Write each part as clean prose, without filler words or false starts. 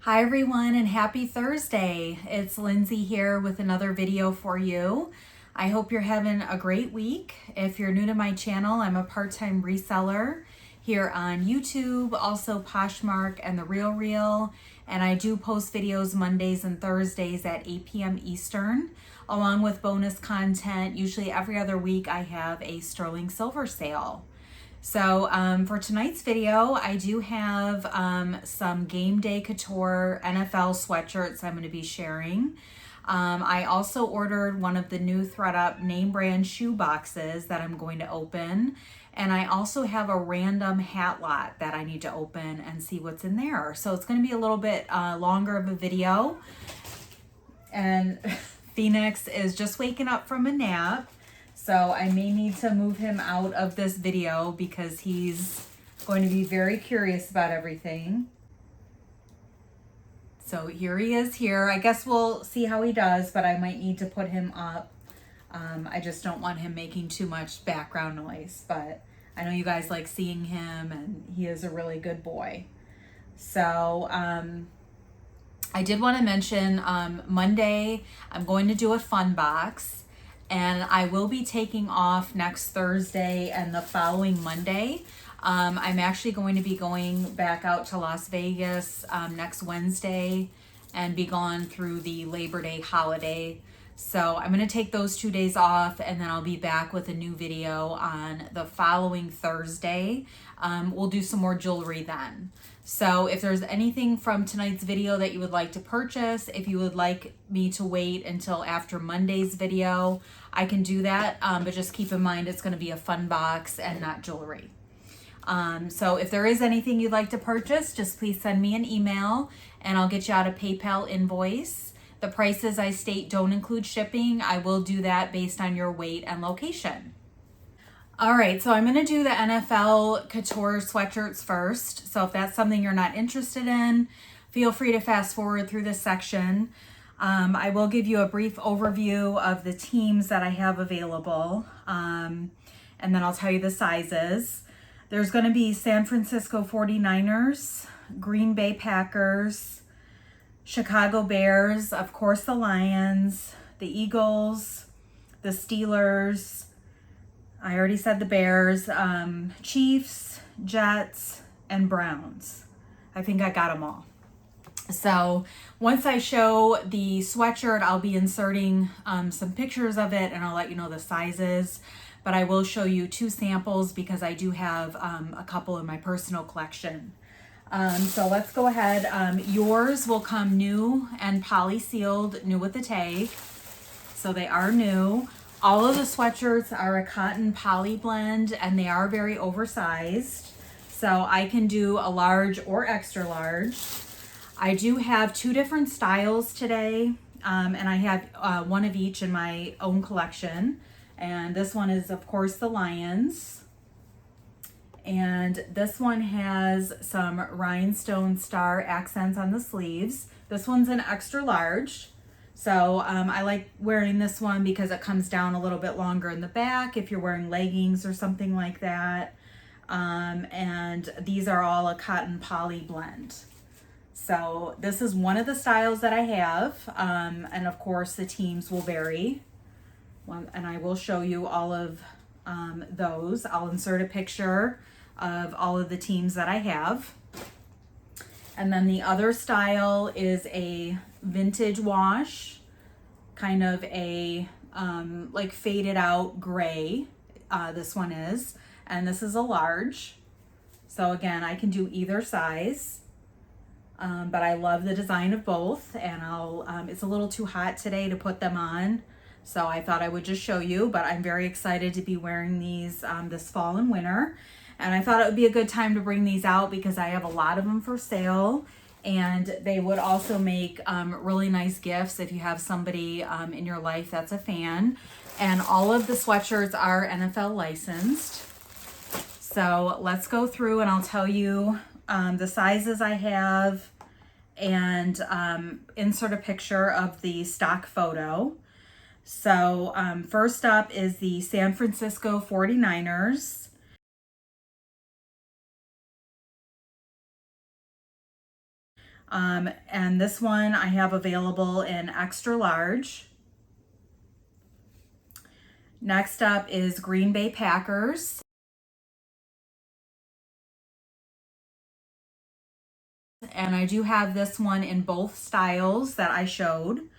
Hi everyone and happy Thursday. It's Lindsay here with another video for you. I hope you're having a great week. If you're new to my channel, I'm a part-time reseller here on YouTube, also Poshmark and The Real, and I do post videos Mondays and Thursdays at 8 p.m. Eastern, along with bonus content. Usually every other week I have a sterling silver sale. So for tonight's video, I do have some Gameday Couture NFL sweatshirts I'm going to be sharing. I also ordered one of the new Thredup name brand shoe boxes that I'm going to open. And I also have a random hat lot that I need to open and see what's in there. So it's going to be a little bit longer of a video. And Phoenix is just waking up from a nap. So I may need to move him out of this video because he's going to be very curious about everything. So here he is here. I guess we'll see how he does, but I might need to put him up. I just don't want him making too much background noise, but I know you guys like seeing him and he is a really good boy. So I did want to mention Monday, I'm going to do a fun box. And I will be taking off next Thursday and the following Monday. I'm actually going to be going back out to Las Vegas next Wednesday and be gone through the Labor Day holiday. So I'm going to take those 2 days off and then I'll be back with a new video on the following Thursday. We'll do some more jewelry then. So if there's anything from tonight's video that you would like to purchase, if you would like me to wait until after Monday's video, I can do that. But just keep in mind it's going to be a fun box and not jewelry. So if there is anything you'd like to purchase, just please send me an email and I'll get you out a PayPal invoice. The prices I state don't include shipping. I will do that based on your weight and location. All right, so I'm going to do the NFL Couture sweatshirts first. So if that's something you're not interested in, feel free to fast forward through this section. I will give you a brief overview of the teams that I have available, and then I'll tell you the sizes. There's going to be San Francisco 49ers, Green Bay Packers, Chicago Bears, of course the Lions, the Eagles, the Steelers, I already said the Bears, Chiefs, Jets, and Browns. I think I got them all. So once I show the sweatshirt, I'll be inserting some pictures of it and I'll let you know the sizes. But I will show you two samples because I do have a couple in my personal collection. So let's go ahead. Yours will come new and poly sealed, new with the tag. So they are new. All of the sweatshirts are a cotton poly blend and they are very oversized. So I can do a large or extra large. I do have two different styles today and I have one of each in my own collection. And this one is of course the Lions. And this one has some rhinestone star accents on the sleeves. This one's an extra large. So I like wearing this one because it comes down a little bit longer in the back if you're wearing leggings or something like that. And these are all a cotton poly blend. So this is one of the styles that I have. And of course the teams will vary. And I will show you all of those. I'll insert a picture of all of the teams that I have. And then the other style is a vintage wash, kind of a like faded out gray. This one is, and this is a large. So again, I can do either size, but I love the design of both. And it's a little too hot today to put them on. So I thought I would just show you, but I'm very excited to be wearing these this fall and winter. And I thought it would be a good time to bring these out because I have a lot of them for sale and they would also make really nice gifts if you have somebody in your life that's a fan. And all of the sweatshirts are NFL licensed. So let's go through and I'll tell you the sizes I have and insert a picture of the stock photo. So first up is the San Francisco 49ers. And this one I have available in extra large. Next up is Green Bay Packers. And I do have this one in both styles that I showed.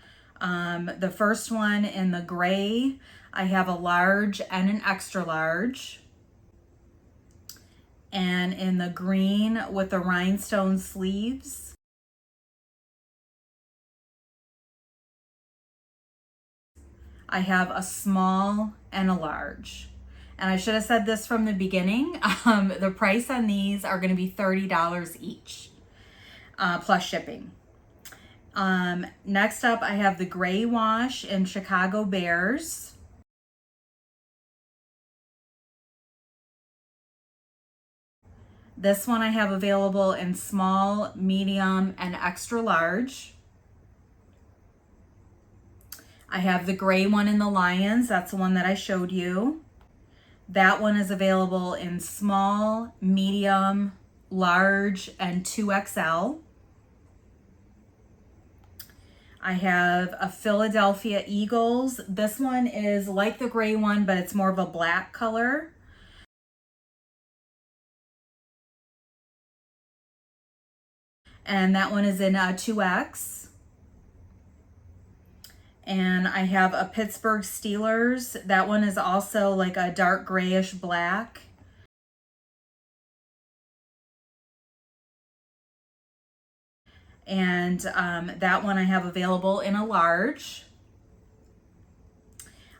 The first one in the gray, I have a large and an extra large. And in the green with the rhinestone sleeves, I have a small and a large. And I should have said this from the beginning. The price on these are going to be $30 each, plus shipping. Next up, I have the gray wash in Chicago Bears. This one I have available in small, medium, and extra large. I have the gray one in the Lions. That's the one that I showed you. That one is available in small, medium, large, and 2XL. I have a Philadelphia Eagles. This one is like the gray one, but it's more of a black color. And that one is in 2X. And I have a Pittsburgh Steelers. That one is also like a dark grayish black. And that one I have available in a large.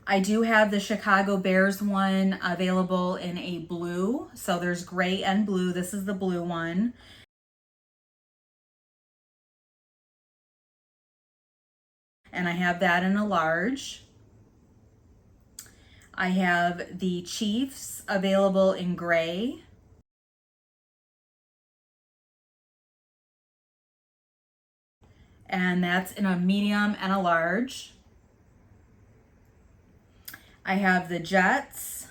I do have the Chicago Bears one available in a blue. So there's gray and blue. This is the blue one. And I have that in a large. I have the Chiefs available in gray. And that's in a medium and a large. I have the Jets.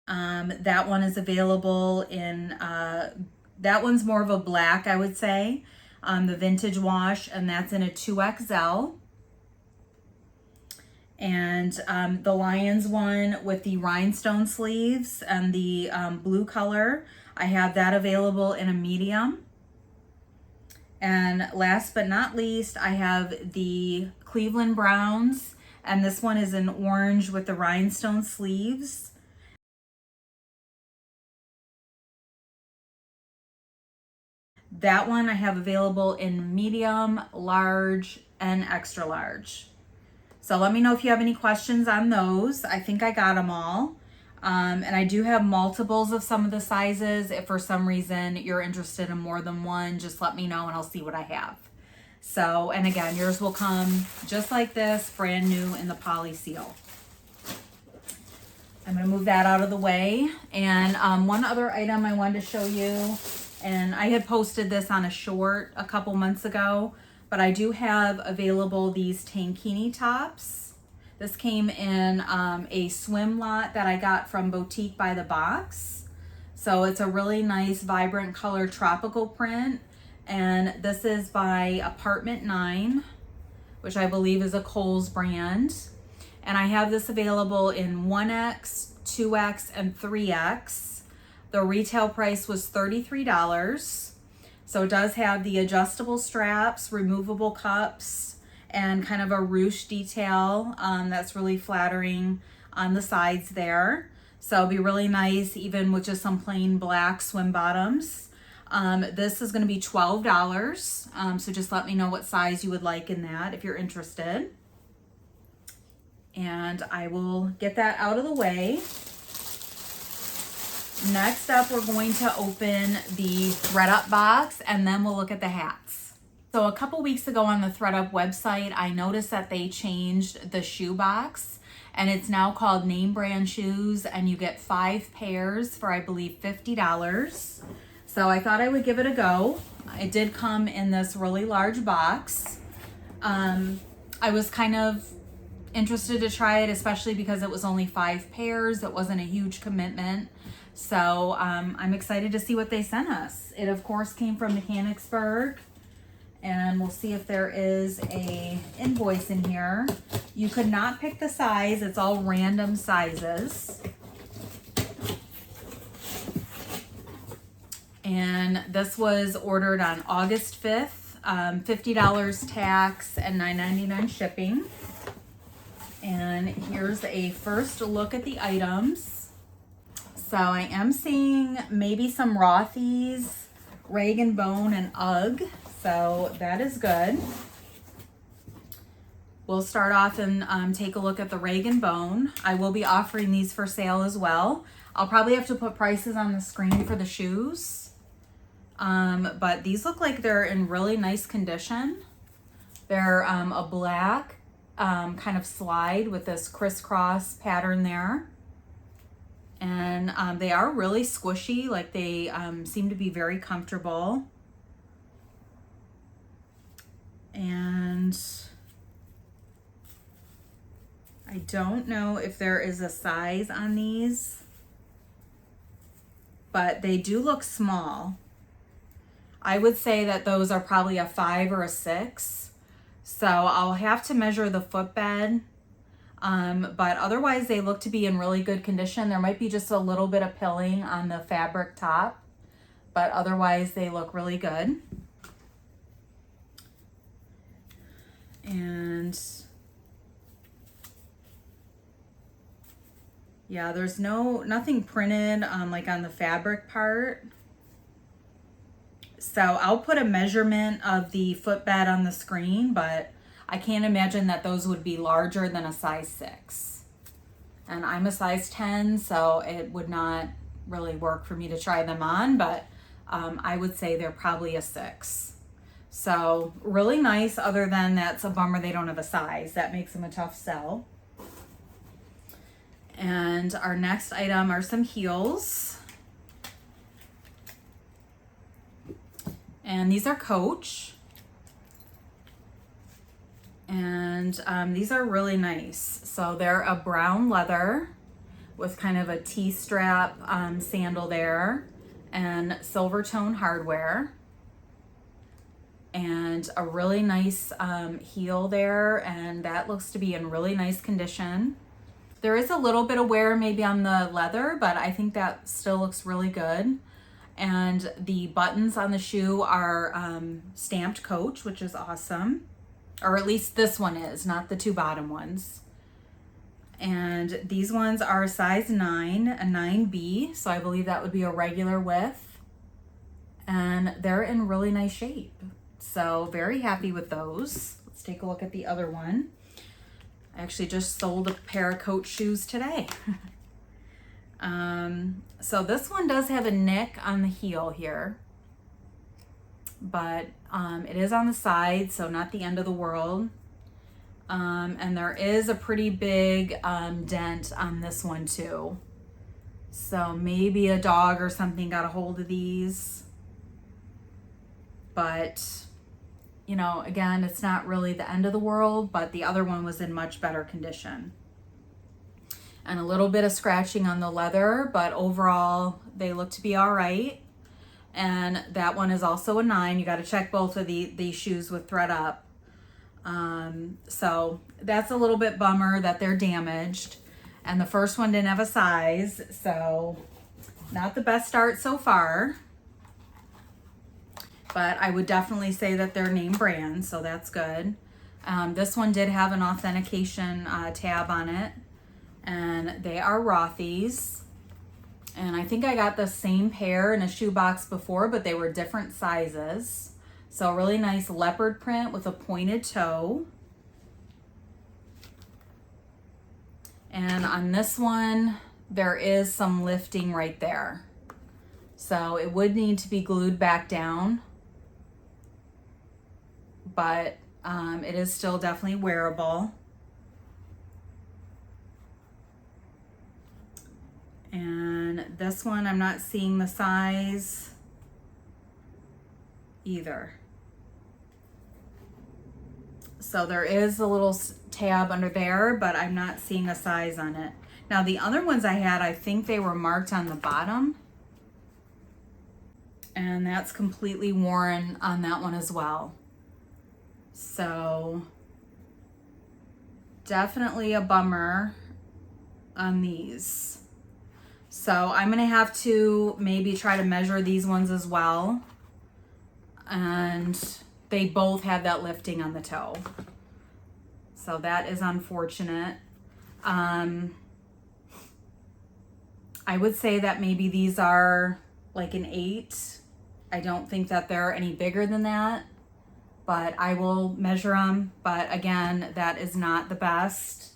That one is available in, that one's more of a black, I would say, the vintage wash, and that's in a 2XL. And the Lions one with the rhinestone sleeves and the blue color, I have that available in a medium. And last but not least, I have the Cleveland Browns, and this one is in orange with the rhinestone sleeves. That one I have available in medium, large, and extra large. So let me know if you have any questions on those. I think I got them all. And I do have multiples of some of the sizes. If for some reason you're interested in more than one, just let me know and I'll see what I have. So, and again, yours will come just like this, brand new in the poly seal. I'm gonna move that out of the way. And one other item I wanted to show you, and I had posted this on a short a couple months ago, but I do have available these tankini tops. This came in a swim lot that I got from Boutique by the Box. So it's a really nice, vibrant color tropical print. And this is by Apartment 9, which I believe is a Kohl's brand. And I have this available in 1X, 2X, and 3X. The retail price was $33. So it does have the adjustable straps, removable cups, and kind of a ruche detail that's really flattering on the sides there. So it'll be really nice even with just some plain black swim bottoms. This is going to be $12. So just let me know what size you would like in that if you're interested. And I will get that out of the way. Next up, we're going to open the Thredup box, and then we'll look at the hats. So a couple weeks ago on the Thredup website, I noticed that they changed the shoe box, and it's now called Name Brand Shoes, and you get 5 pairs for, I believe, $50. So I thought I would give it a go. It did come in this really large box. I was kind of interested to try it, especially because it was only 5 pairs. It wasn't a huge commitment. So I'm excited to see what they sent us. It of course came from Mechanicsburg, and we'll see if there is a invoice in here. You could not pick the size, it's all random sizes. And this was ordered on August 5th, $50 tax and $9.99 shipping. And here's a first look at the items. So I am seeing maybe some Rothy's, Rag & Bone, and UGG. So that is good. We'll start off and take a look at the Rag & Bone. I will be offering these for sale as well. I'll probably have to put prices on the screen for the shoes. But these look like they're in really nice condition. They're a black kind of slide with this crisscross pattern there. And they are really squishy, like they seem to be very comfortable. And I don't know if there is a size on these, but they do look small. I would say that those are probably a 5 or a 6. So I'll have to measure the footbed. But otherwise they look to be in really good condition. There might be just a little bit of pilling on the fabric top, but otherwise they look really good. And yeah, there's nothing printed like on the fabric part. So I'll put a measurement of the footbed on the screen, but I can't imagine that those would be larger than a size 6. And I'm a size 10, so it would not really work for me to try them on, but I would say they're probably a 6. So really nice, other than that's a bummer they don't have a size. That makes them a tough sell. And our next item are some heels. And these are Coach. And these are really nice. So they're a brown leather with kind of a T-strap sandal there, and silver tone hardware. And a really nice heel there, and that looks to be in really nice condition. There is a little bit of wear maybe on the leather, but I think that still looks really good. And the buttons on the shoe are stamped Coach, which is awesome. Or at least this one is, not the 2 bottom ones. And these ones are size 9, a 9B, so I believe that would be a regular width. And they're in really nice shape. So very happy with those. Let's take a look at the other one. I actually just sold a pair of Coach shoes today. So this one does have a nick on the heel here, but it is on the side, so not the end of the world. And there is a pretty big dent on this one too. So maybe a dog or something got a hold of these. But, you know, again, it's not really the end of the world, but the other one was in much better condition. And a little bit of scratching on the leather, but overall they look to be all right. And that one is also a 9. You got to check both of these shoes with Thredup. So that's a little bit bummer that they're damaged. And the first one didn't have a size, so not the best start so far. But I would definitely say that they're name brand, so that's good. This one did have an authentication tab on it. And they are Rothy's. And I think I got the same pair in a shoebox before, but they were different sizes. So really nice leopard print with a pointed toe. And on this one, there is some lifting right there. So it would need to be glued back down. But it is still definitely wearable. And this one, I'm not seeing the size either. So there is a little tab under there, but I'm not seeing a size on it. Now the other ones I had, I think they were marked on the bottom. And that's completely worn on that one as well. So definitely a bummer on these. So I'm gonna have to maybe try to measure these ones as well. And they both have that lifting on the toe. So that is unfortunate. I would say that maybe these are like an 8. I don't think that they're any bigger than that, but I will measure them. But again, that is not the best.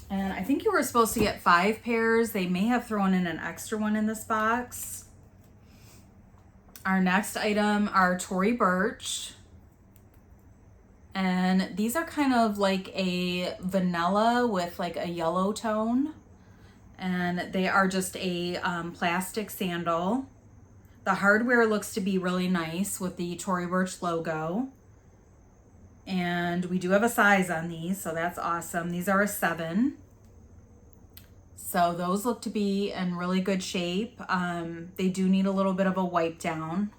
And I think you were supposed to get 5 pairs. They may have thrown in an extra one in this box. Our next item are Tory Burch. And these are kind of like a vanilla with like a yellow tone. And they are just a plastic sandal. The hardware looks to be really nice with the Tory Burch logo. And we do have a size on these, so that's awesome. These are a 7. So those look to be in really good shape. They do need a little bit of a wipe down,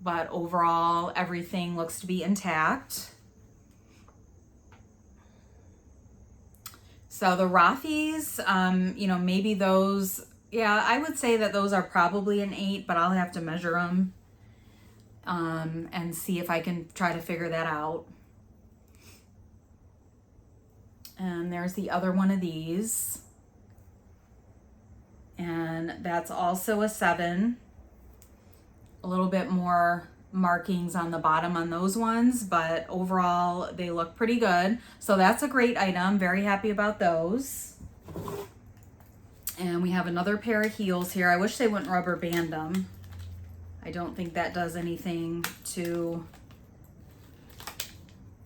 but overall everything looks to be intact. So the Rothy's, you know, maybe those, yeah, I would say that those are probably an 8, but I'll have to measure them and see if I can try to figure that out. And there's the other one of these. And that's also a 7. A little bit more markings on the bottom on those ones, but overall they look pretty good. So that's a great item. Very happy about those. And we have another pair of heels here. I wish they wouldn't rubber band them. I don't think that does anything to,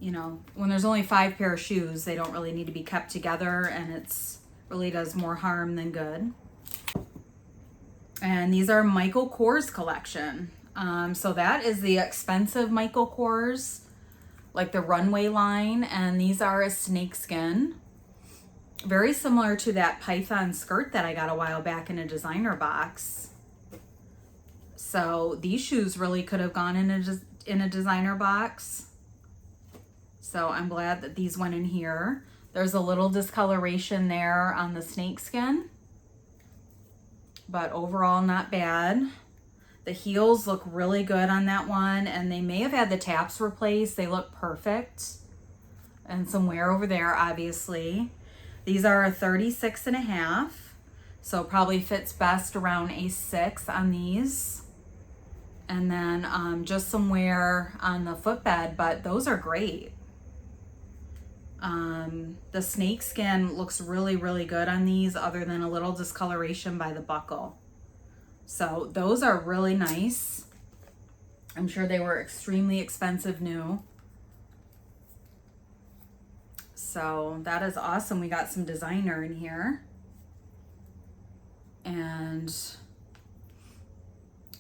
you know, when there's only 5 pair of shoes, they don't really need to be kept together, and it's really does more harm than good. And these are Michael Kors collection. So that is the expensive Michael Kors, like the runway line, and these are a snakeskin. Very similar to that python skirt that I got a while back in a designer box. So these shoes really could have gone in a designer box. So I'm glad that these went in here. There's a little discoloration there on the snakeskin, but overall not bad. The heels look really good on that one, and they may have had the taps replaced. They look perfect. And some wear over there, obviously. These are a 36.5, so probably fits best around a 6 on these. And then just some wear on the footbed, but those are great. The snakeskin looks really, really good on these, other than a little discoloration by the buckle. So those are really nice. I'm sure they were extremely expensive new. So that is awesome. We got some designer in here. And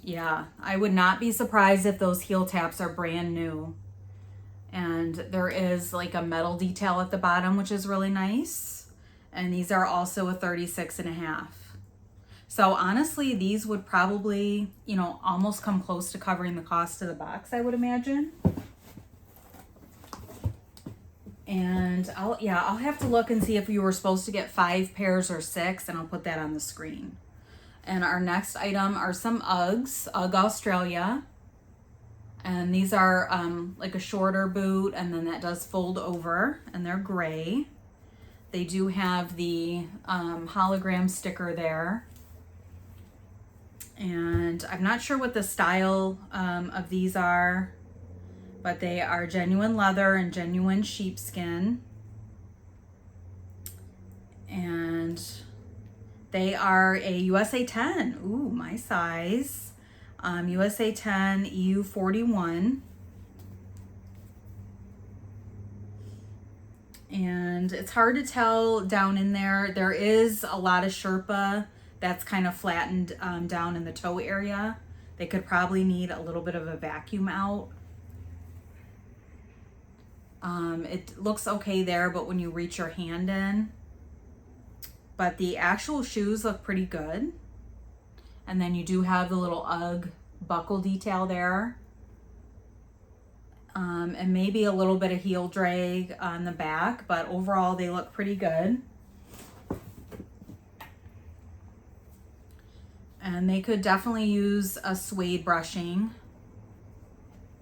yeah, I would not be surprised if those heel taps are brand new. And there is like a metal detail at the bottom, which is really nice. And these are also a 36.5. So honestly, these would probably, you know, almost come close to covering the cost of the box, I would imagine. And I'll have to look and see if you were supposed to get 5 pairs or 6, and I'll put that on the screen. And our next item are some Uggs, Ugg Australia. And these are like a shorter boot, and then that does fold over, and they're gray. They do have the hologram sticker there. And I'm not sure what the style of these are, but they are genuine leather and genuine sheepskin. And they are a USA 10. Ooh, my size. USA 10, EU 41. And it's hard to tell down in there. There is a lot of Sherpa that's kind of flattened down in the toe area. They could probably need a little bit of a vacuum out. It looks okay there, but when you reach your hand in, but the actual shoes look pretty good. And then you do have the little UGG buckle detail there. And maybe a little bit of heel drag on the back, but overall they look pretty good. And they could definitely use a suede brushing,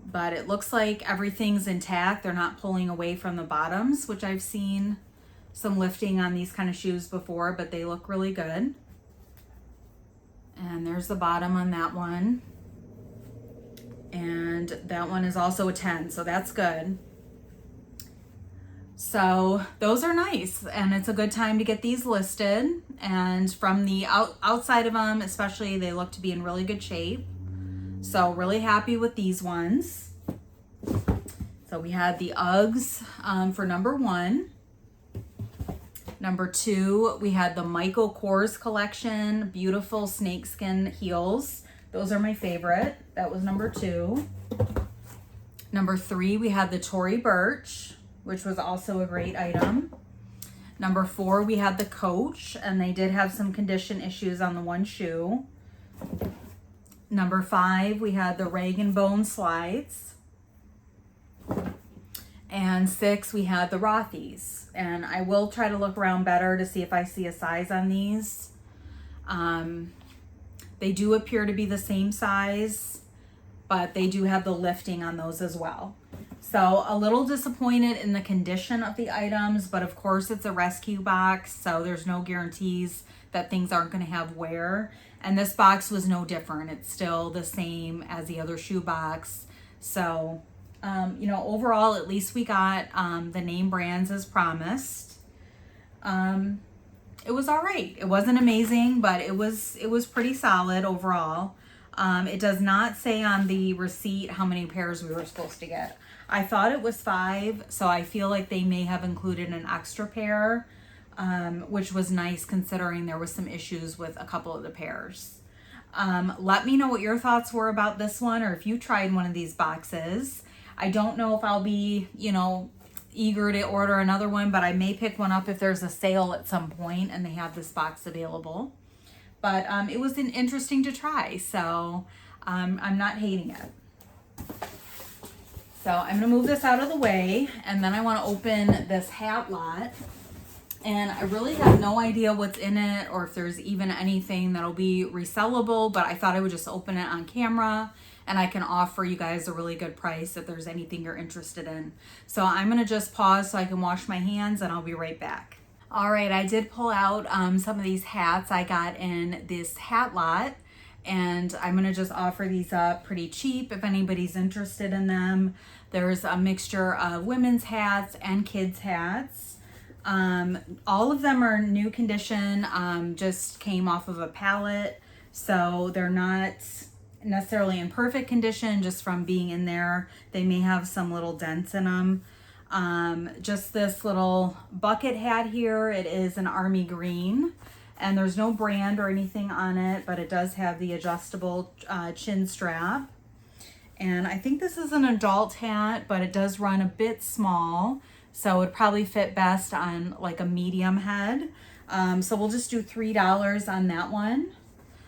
but it looks like everything's intact. They're not pulling away from the bottoms, which I've seen some lifting on these kind of shoes before, but they look really good. And there's the bottom on that one. And that one is also a 10, so that's good. So those are nice, and it's a good time to get these listed. And from the outside of them, especially, they look to be in really good shape. So really happy with these ones. So we had the Uggs for number 1. Number 2, we had the Michael Kors collection, beautiful snakeskin heels. Those are my favorite. That was number 2. Number 3, we had the Tory Burch, which was also a great item. Number 4, we had the Coach, and they did have some condition issues on the one shoe. Number 5, we had the Rag & Bone slides. And 6, we had the Rothy's. And I will try to look around better to see if I see a size on these. They do appear to be the same size, but they do have the lifting on those as well. So a little disappointed in the condition of the items, but of course it's a rescue box, so there's no guarantees that things aren't going to have wear. And this box was no different. It's still the same as the other shoe box. So, you know, overall, at least we got the name brands as promised. It was all right. It wasn't amazing, but it was pretty solid overall. It does not say on the receipt how many pairs we were supposed to get. I thought it was 5, so I feel like they may have included an extra pair, which was nice considering there was some issues with a couple of the pairs. Let me know what your thoughts were about this one, or if you tried one of these boxes. I don't know if I'll be, you know, eager to order another one, but I may pick one up if there's a sale at some point and they have this box available. But it was interesting to try, so I'm not hating it. So I'm gonna move this out of the way, and then I wanna open this hat lot. And I really have no idea what's in it or if there's even anything that'll be resellable, but I thought I would just open it on camera and I can offer you guys a really good price if there's anything you're interested in. So I'm gonna just pause so I can wash my hands, and I'll be right back. All right, I did pull out some of these hats I got in this hat lot, and I'm gonna just offer these up pretty cheap if anybody's interested in them. There's a mixture of women's hats and kids' hats. All of them are new condition, just came off of a pallet, so they're not necessarily in perfect condition just from being in there. They may have some little dents in them. Just this little bucket hat here, it is an army green, and there's no brand or anything on it, but it does have the adjustable chin strap. And I think this is an adult hat, but it does run a bit small, so it would probably fit best on like a medium head. So we'll just do $3 on that one.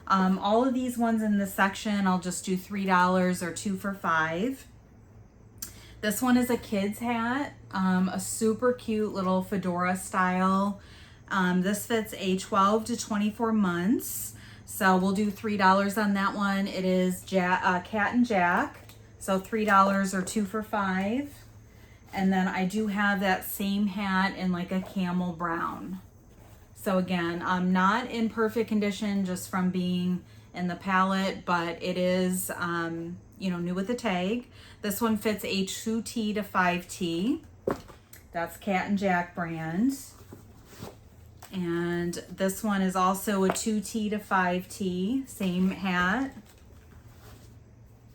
All of these ones in this section, I'll just do $3 or 2 for $5. This one is a kid's hat, a super cute little fedora style. This fits a 12 to 24 months. So we'll do $3 on that one. It is Cat and Jack. So $3 or 2 for $5. And then I do have that same hat in like a camel brown. So again, I'm not in perfect condition just from being in the palette, but it is, you know, new with the tag. This one fits a 2T to 5T. That's Cat and Jack brand. And this one is also a 2T to 5T, same hat.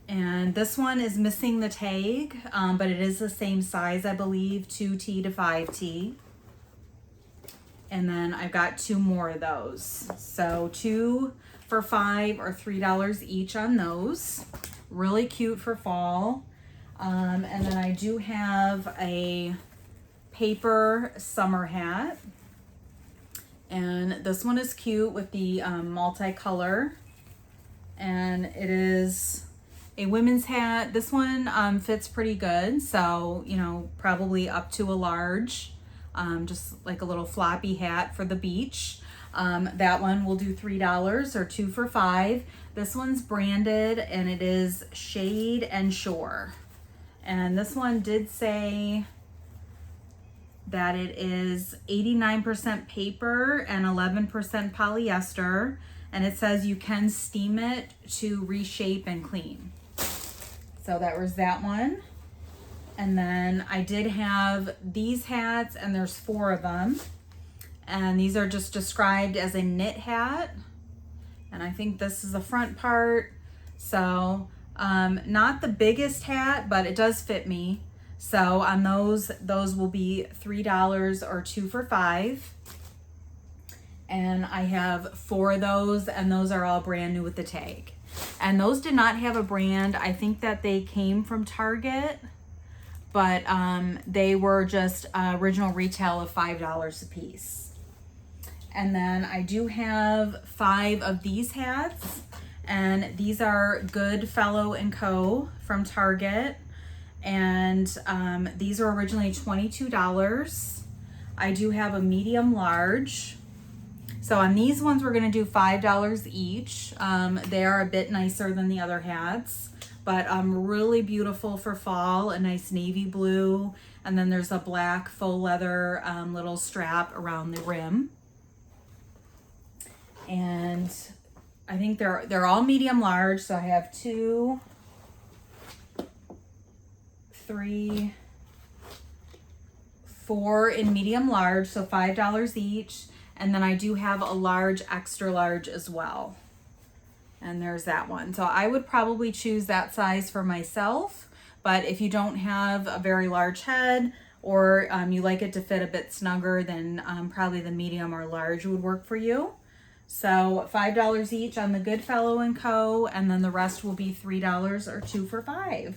And this one is missing the tag, but it is the same size, I believe, 2T to 5T. And then I've got 2 more of those. So 2 for $5 or $3 each on those. Really cute for fall. And then I do have a paper summer hat. And this one is cute with the multicolor. And it is a women's hat. This one fits pretty good. So, you know, probably up to a large. Just like a little floppy hat for the beach. That one will do $3 or 2 for $5. This one's branded and it is Shade and Shore. And this one did say that it is 89% paper and 11% polyester. And it says you can steam it to reshape and clean. So that was that one. And then I did have these hats, and there's 4 of them. And these are just described as a knit hat. And I think this is the front part. So not the biggest hat, but it does fit me. So on those will be $3 or 2 for $5. And I have 4 of those, and those are all brand new with the tag. And those did not have a brand. I think that they came from Target, but they were just original retail of $5 a piece. And then I do have 5 of these hats, and these are Goodfellow & Co. from Target. And these were originally $22. I do have a medium large. So on these ones, we're gonna do $5 each. They are a bit nicer than the other hats, but really beautiful for fall, a nice navy blue. And then there's a black faux leather little strap around the rim. And I think they're all medium large. So I have 2, 3, 4 in medium large, so $5 each. And then I do have a large, extra large as well. And there's that one. So I would probably choose that size for myself. But if you don't have a very large head, or you like it to fit a bit snugger, then probably the medium or large would work for you. So $5 each on the Goodfellow & Co. And then the rest will be $3 or 2 for $5.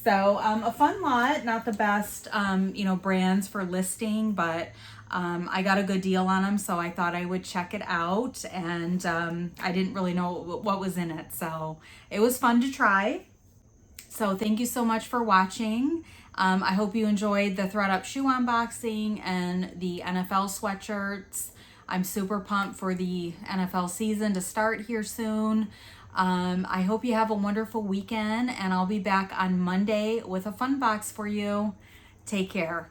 So a fun lot, not the best, you know, brands for listing, but I got a good deal on them, so I thought I would check it out. And I didn't really know what was in it, so it was fun to try. So thank you so much for watching. I hope you enjoyed the Thredup shoe unboxing and the NFL sweatshirts. I'm super pumped for the NFL season to start here soon. I hope you have a wonderful weekend, and I'll be back on Monday with a fun box for you. Take care.